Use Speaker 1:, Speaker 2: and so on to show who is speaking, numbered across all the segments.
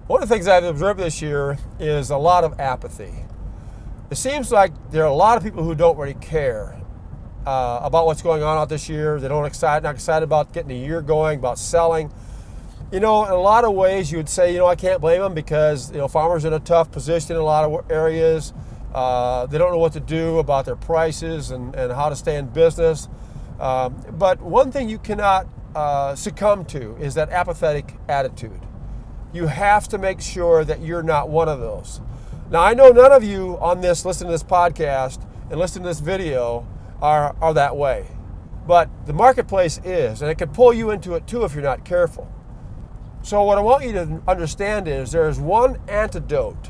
Speaker 1: One of the things I've observed this year is a lot of apathy. It seems like there are a lot of people who don't really care about what's going on out this year. They not excited about getting the year going, about selling. In a lot of ways you would say, I can't blame them because, farmers are in a tough position in a lot of areas. They don't know what to do about their prices and how to stay in business. But one thing you cannot succumb to is that apathetic attitude. You have to make sure that you're not one of those. Now, I know none of you on this, listening to this podcast and listening to this video are that way. But the marketplace is, and it can pull you into it too if you're not careful. So what I want you to understand is there is one antidote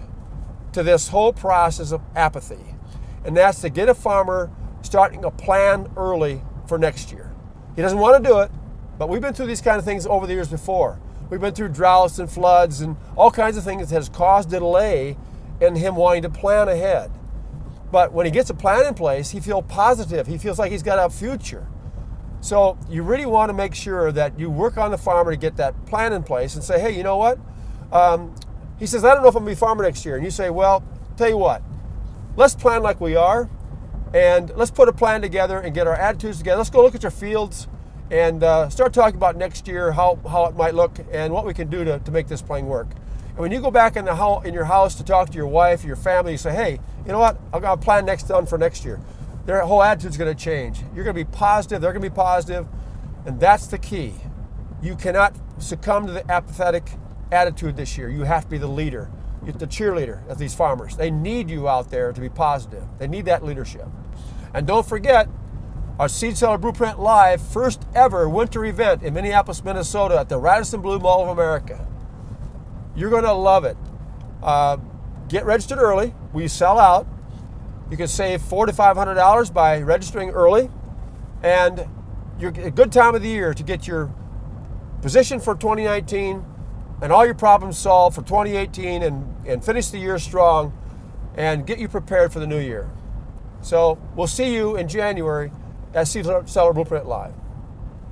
Speaker 1: to this whole process of apathy, and that's to get a farmer starting a plan early for next year. He doesn't want to do it, but we've been through these kind of things over the years before. We've been through droughts and floods and all kinds of things that has caused a delay in him wanting to plan ahead. But when he gets a plan in place, he feels positive. He feels like he's got a future. So you really want to make sure that you work on the farmer to get that plan in place and say, hey, you know what? He says, I don't know if I'm going to be a farmer next year. And you say, well, tell you what, let's plan like we are, and let's put a plan together and get our attitudes together. Let's go look at your fields and start talking about next year, how it might look and what we can do to make this plan work. And when you go back in your house to talk to your wife, your family, you say, hey, you know what? I've got a plan done for next year. Their whole attitude's going to change. You're going to be positive. They're going to be positive. And that's the key. You cannot succumb to the apathetic attitude this year. You have to be the leader, the cheerleader of these farmers. They need you out there to be positive. They need that leadership. And don't forget, our Seed Seller Blueprint Live first ever winter event in Minneapolis, Minnesota at the Radisson Blu Mall of America. You're going to love it. Get registered early. We sell out. You can save $400 to $500 by registering early. And you're a good time of the year to get your position for 2019 and all your problems solved for 2018 and finish the year strong and get you prepared for the new year. So we'll see you in January at Seed Seller Blueprint Live.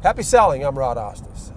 Speaker 1: Happy selling. I'm Rod Osthus.